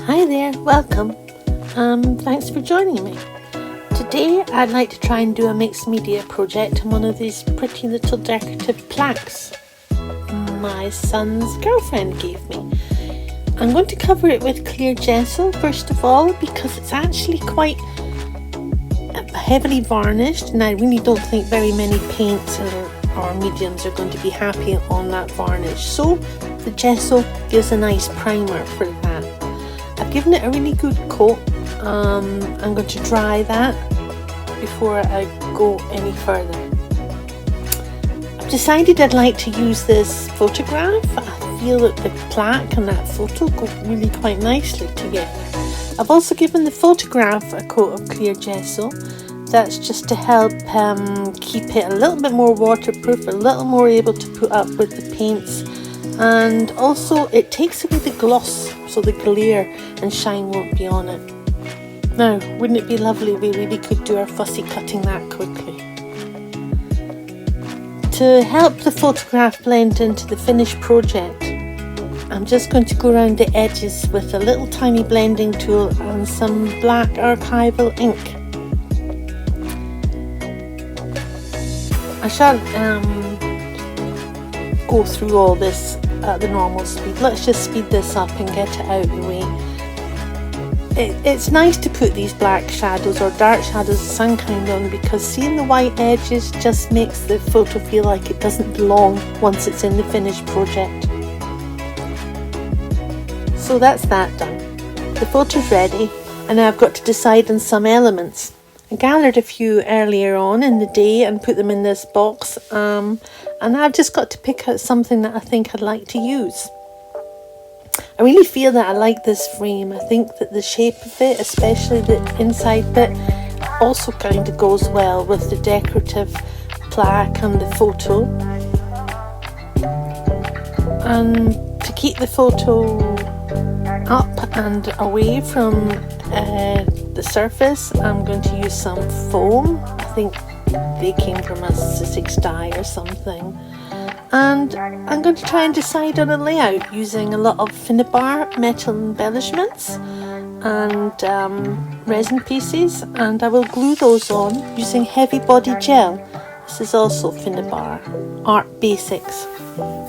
Hi there, welcome. Thanks for joining me. Today I'd like to try and do a mixed media project on one of these pretty little decorative plaques my son's girlfriend gave me. I'm going to cover it with clear gesso first of all because it's actually quite heavily varnished and I really don't think very many paints or mediums are going to be happy on that varnish. So the gesso gives a nice primer for that. I've given it a really good coat. I'm going to dry that before I go any further. I've decided I'd like to use this photograph. I feel that the plaque and that photo go really quite nicely together. I've also given the photograph a coat of clear gesso. That's just to help keep it a little bit more waterproof, a little more able to put up with the paints, and also it takes away the gloss, so the glare and shine won't be on it. Now, wouldn't it be lovely if we really could do our fussy cutting that quickly? To help the photograph blend into the finished project, I'm just going to go around the edges with a little tiny blending tool and some black archival ink. I shan't go through all this at the normal speed. Let's just speed this up and get it out of the way. It's nice to put these black shadows or dark shadows of some kind on because seeing the white edges just makes the photo feel like it doesn't belong once it's in the finished project. So that's that done. The photo's ready and now I've got to decide on some elements. I gathered a few earlier on in the day and put them in this box, and I've just got to pick out something that I think I'd like to use. I really feel that I like this frame. I think that the shape of it, especially the inside bit, also kind of goes well with the decorative plaque and the photo. And to keep the photo up and away from the surface, I'm going to use some foam. I think they came from a Sussex dye or something. And I'm going to try and decide on a layout using a lot of Finnabair metal embellishments and resin pieces, and I will glue those on using heavy body gel. This is also Finnabair Art Basics.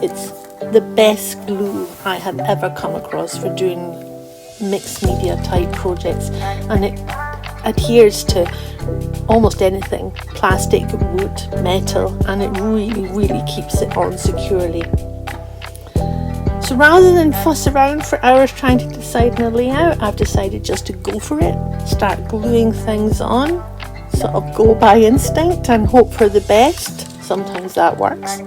It's the best glue I have ever come across for doing mixed media type projects, and it adheres to almost anything, plastic, wood, metal, and it really keeps it on securely. So rather than fuss around for hours trying to decide on a layout, I've decided just to go for it, start gluing things on, sort of go by instinct and hope for the best. Sometimes that works.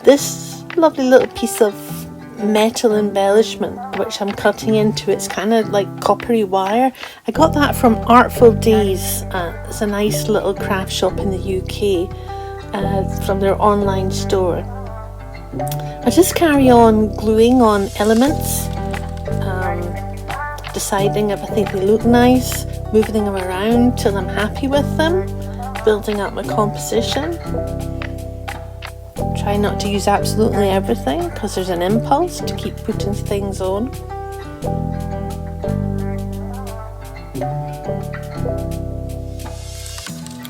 This lovely little piece of metal embellishment which I'm cutting into, it's kind of like coppery wire. I got that from Artful Days. It's a nice little craft shop in the UK, from their online store. I just carry on gluing on elements, deciding if I think they look nice, moving them around till I'm happy with them, building up my composition. Try not to use absolutely everything because there's an impulse to keep putting things on.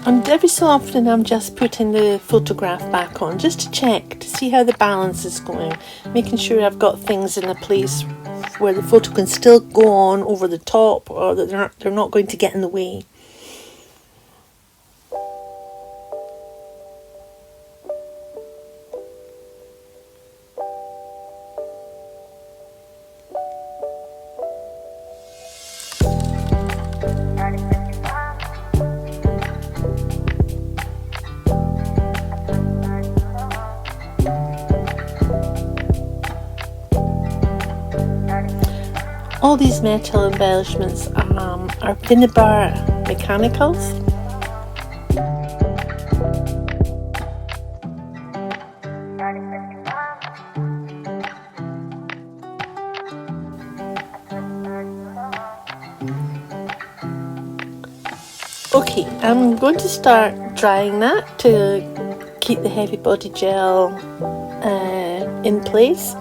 And every so often I'm just putting the photograph back on just to check to see how the balance is going, making sure I've got things in a place where the photo can still go on over the top or that they're not going to get in the way. All these metal embellishments are Finnabair mechanicals. Okay, I'm going to start drying that to keep the heavy body gel in place.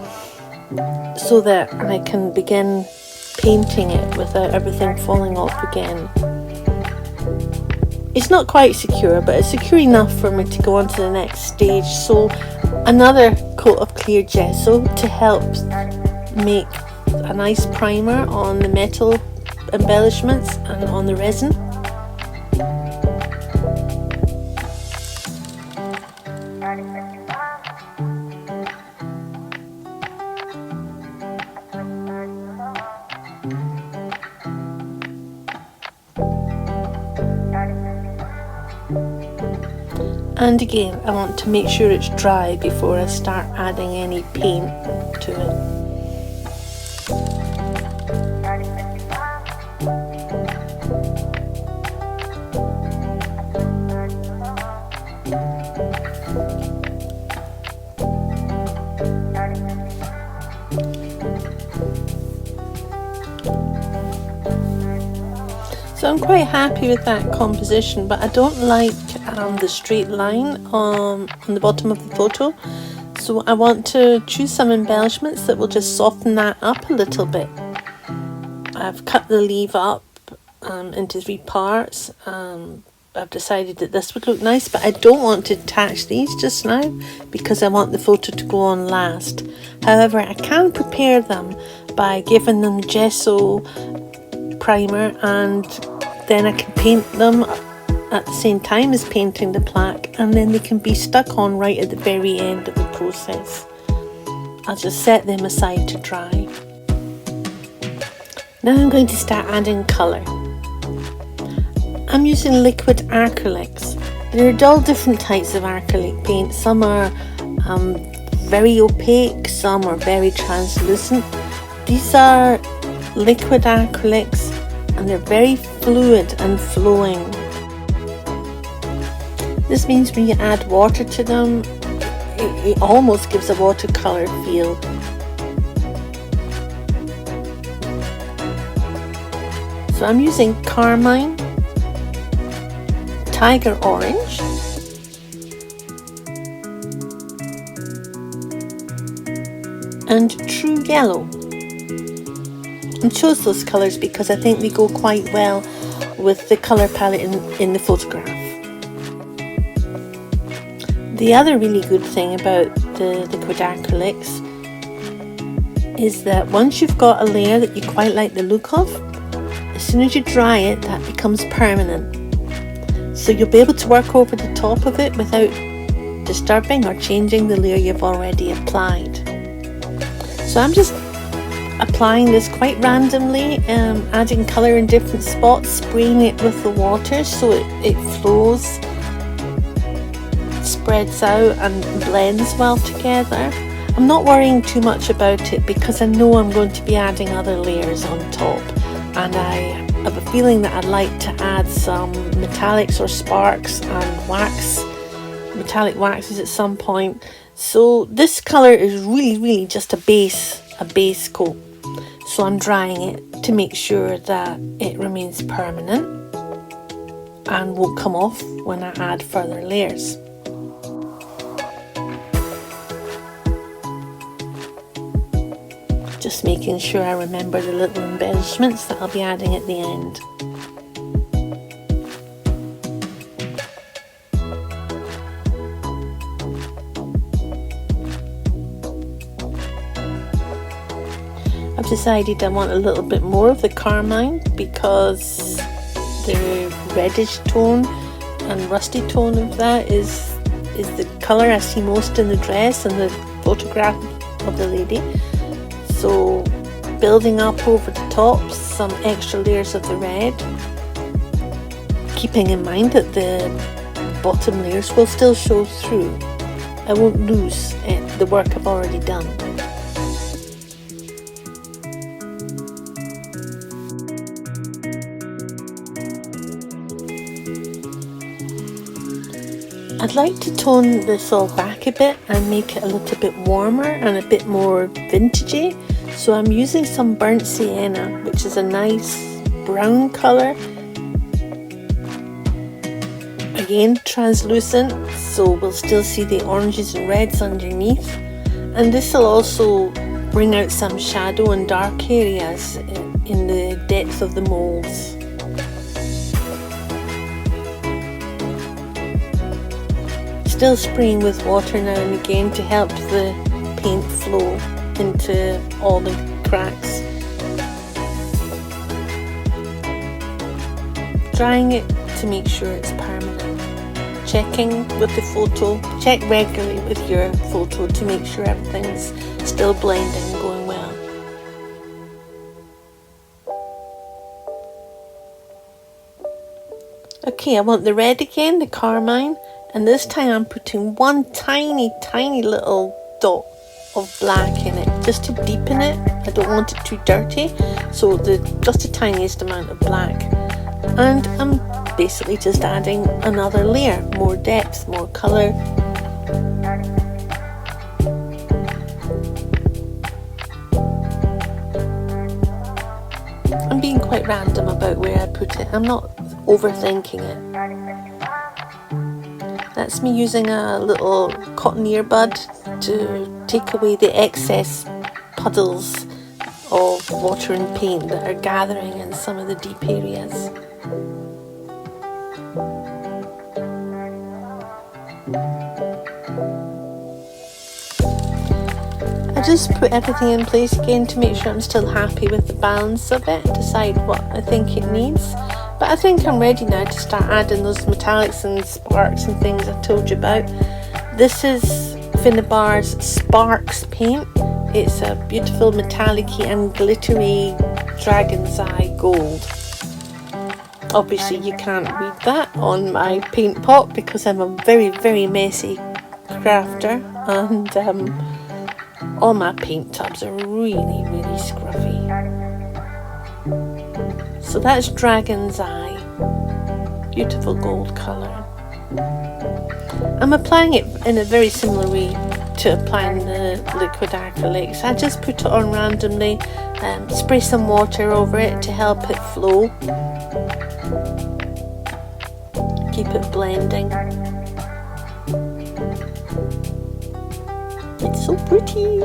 so that I can begin painting it without everything falling off again. It's not quite secure, but it's secure enough for me to go on to the next stage. So another coat of clear gesso to help make a nice primer on the metal embellishments and on the resin. And again, I want to make sure it's dry before I start adding any paint to it. So I'm quite happy with that composition, but I don't like the straight line on the bottom of the photo. So I want to choose some embellishments that will just soften that up a little bit. I've cut the leaf up into 3 parts. I've decided that this would look nice, but I don't want to attach these just now because I want the photo to go on last. However, I can prepare them by giving them gesso primer, and then I can paint them at the same time as painting the plaque, and then they can be stuck on right at the very end of the process. I'll just set them aside to dry. Now I'm going to start adding colour. I'm using liquid acrylics. There are all different types of acrylic paint. Some are very opaque, some are very translucent. These are liquid acrylics and they're very fluid and flowing. This means when you add water to them, it almost gives a watercolour feel. So I'm using carmine, tiger orange, and true yellow. I chose those colours because I think they go quite well with the colour palette in the photograph. The other really good thing about the liquid acrylics is that once you've got a layer that you quite like the look of, as soon as you dry it, that becomes permanent. So you'll be able to work over the top of it without disturbing or changing the layer you've already applied. So I'm just applying this quite randomly, adding colour in different spots, spraying it with the water so it flows, spreads out and blends well together. I'm not worrying too much about it because I know I'm going to be adding other layers on top, and I have a feeling that I'd like to add some metallics or sparks and wax, metallic waxes at some point. So this colour is really just a base coat. So I'm drying it to make sure that it remains permanent and won't come off when I add further layers. Just making sure I remember the little embellishments that I'll be adding at the end. I've decided I want a little bit more of the carmine because the reddish tone and rusty tone of that is the colour I see most in the dress and the photograph of the lady. So building up over the top some extra layers of the red, keeping in mind that the bottom layers will still show through. I won't lose the work I've already done. I'd like to tone this all back a bit and make it a little bit warmer and a bit more vintagey. So I'm using some burnt sienna, which is a nice brown colour. Again, translucent, so we'll still see the oranges and reds underneath. And this will also bring out some shadow and dark areas in the depth of the moulds. Still spraying with water now and again to help the paint flow into all the cracks. Drying it to make sure it's permanent. Checking with the photo, check regularly with your photo to make sure everything's still blending and going well. Okay, I want the red again, the carmine, and this time I'm putting one tiny little dot of black in it just to deepen it. I don't want it too dirty, so just the tiniest amount of black. And I'm basically just adding another layer, more depth, more colour. I'm being quite random about where I put it. I'm not overthinking it. That's me using a little cotton earbud to take away the excess puddles of water and paint that are gathering in some of the deep areas. I just put everything in place again to make sure I'm still happy with the balance of it, decide what I think it needs. But I think I'm ready now to start adding those metallics and sparks and things I told you about. This is Finnabair's Sparks paint. It's a beautiful metallic-y and glittery dragon's eye gold. Obviously you can't read that on my paint pot because I'm a very messy crafter, and all my paint tubs are really scruffy. So that's dragon's eye, beautiful gold colour. I'm applying it in a very similar way to applying the liquid acrylics. I just put it on randomly, spray some water over it to help it flow, keep it blending. It's so pretty.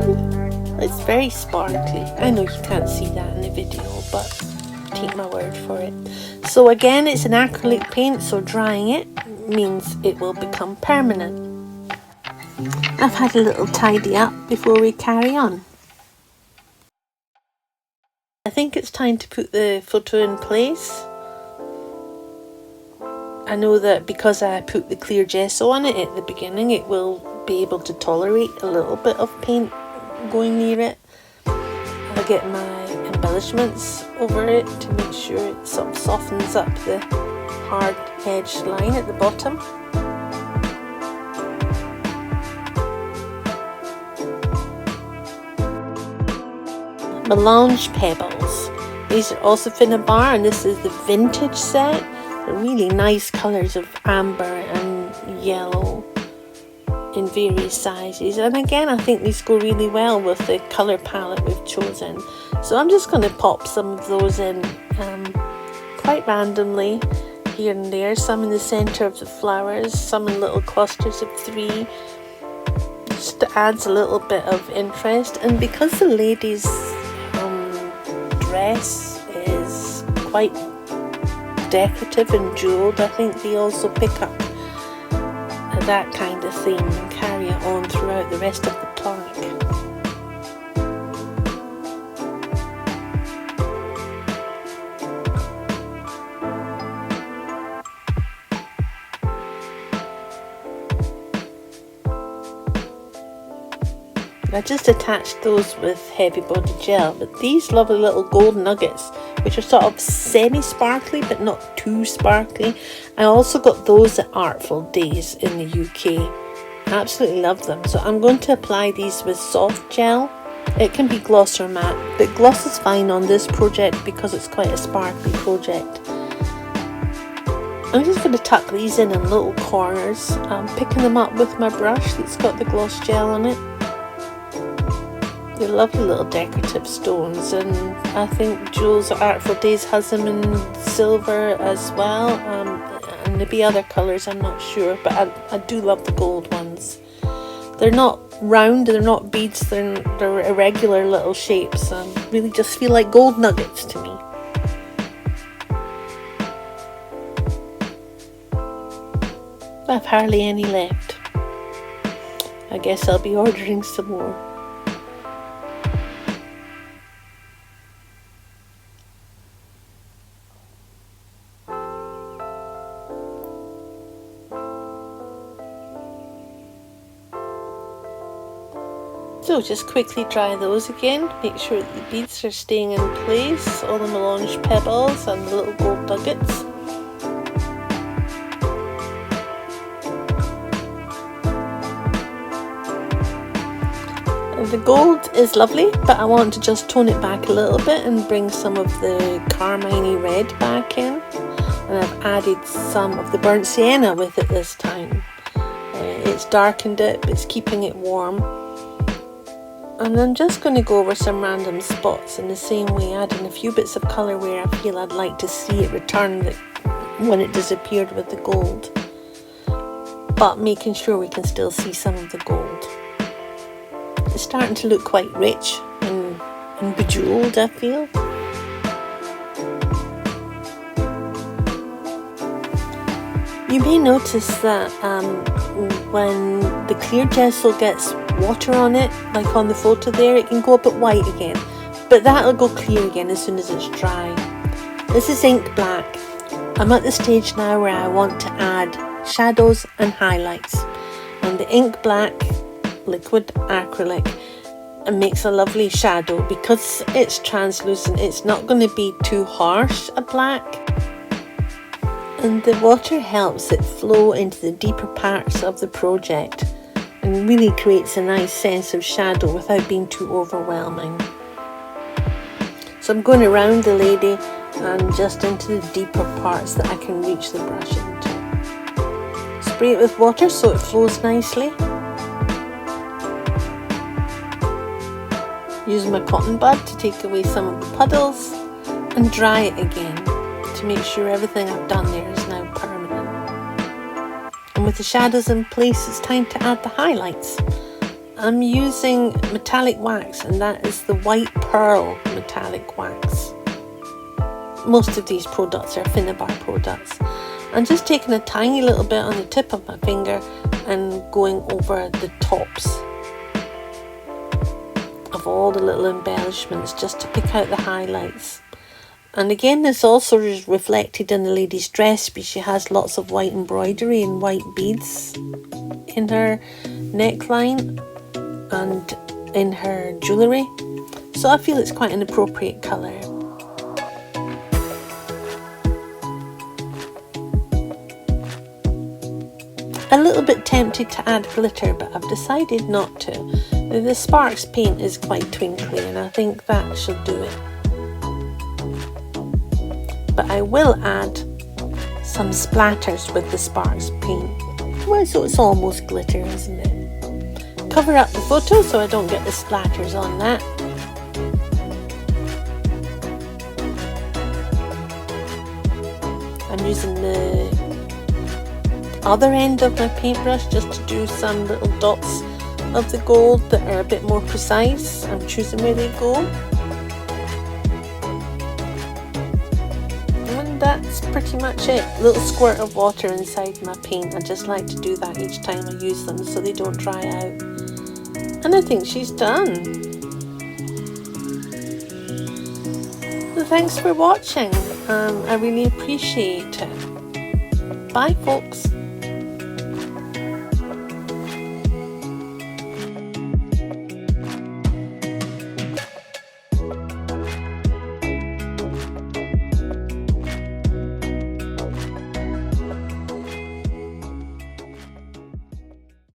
It's very sparkly. I know you can't see that in the video, but take my word for it. So again, it's an acrylic paint, so drying it means it will become permanent. I've had a little tidy up before we carry on. I think it's time to put the photo in place. I know that because I put the clear gesso on it at the beginning, it will be able to tolerate a little bit of paint going near it. I'll get my embellishments over it to make sure it sort of softens up the hard edged line at the bottom. Melange pebbles. These are also Finnabair, and this is the vintage set. They're really nice colours of amber and yellow in various sizes, and again I think these go really well with the colour palette we've chosen. So I'm just going to pop some of those in quite randomly here and there, some in the centre of the flowers, some in little clusters of 3. Just adds a little bit of interest, and because the lady's dress is quite decorative and jewelled, I think they also pick up that kind of theme and carry it on throughout the rest of the plaque. I just attached those with heavy body gel, but these lovely little gold nuggets, which are sort of semi-sparkly but not too sparkly, I also got those at Artful Days in the UK. I absolutely love them, so I'm going to apply these with soft gel. It can be gloss or matte, but gloss is fine on this project because it's quite a sparkly project. I'm just going to tuck these in little corners. I'm picking them up with my brush that's got the gloss gel on it. They're lovely little decorative stones, and I think Jules at Artful Days has them in silver as well, and maybe other colours, I'm not sure, but I do love the gold ones. They're not round, they're not beads, they're irregular little shapes, and really just feel like gold nuggets to me. I've hardly any left. I guess I'll be ordering some more. So just quickly dry those again, make sure that the beads are staying in place, all the melange pebbles and the little gold nuggets. The gold is lovely, but I want to just tone it back a little bit and bring some of the carmine red back in. And I've added some of the burnt sienna with it this time. It's darkened it, but it's keeping it warm. And I'm just going to go over some random spots in the same way, adding a few bits of colour where I feel I'd like to see it return when it disappeared with the gold. But making sure we can still see some of the gold. It's starting to look quite rich and bejeweled, I feel. You may notice that when the clear gesso gets water on it, like on the photo there, it can go a bit white again, but that'll go clear again as soon as it's dry. This is ink black. I'm at the stage now where I want to add shadows and highlights, and the ink black liquid acrylic makes a lovely shadow. Because it's translucent, it's not going to be too harsh a black, and the water helps it flow into the deeper parts of the project and really creates a nice sense of shadow without being too overwhelming. So I'm going around the lady and just into the deeper parts that I can reach the brush into. Spray it with water so it flows nicely. Use my cotton bud to take away some of the puddles and dry it again to make sure everything I've done there is now permanent. And with the shadows in place, it's time to add the highlights. I'm using metallic wax, and that is the white pearl metallic wax. Most of these products are Finnabair products. I'm just taking a tiny little bit on the tip of my finger and going over the tops of all the little embellishments just to pick out the highlights. And again, this also is reflected in the lady's dress, because she has lots of white embroidery and white beads in her neckline and in her jewellery. So I feel it's quite an appropriate colour. A little bit tempted to add glitter, but I've decided not to. The Sparks paint is quite twinkly, and I think that should do it. But I will add some splatters with the Sparks paint. Well, so it's almost glitter, isn't it? Cover up the photo so I don't get the splatters on that. I'm using the other end of my paintbrush just to do some little dots of the gold that are a bit more precise. I'm choosing where they go. And that's pretty much it. A little squirt of water inside my paint. I just like to do that each time I use them so they don't dry out. And I think she's done. So thanks for watching. I really appreciate it. Bye folks.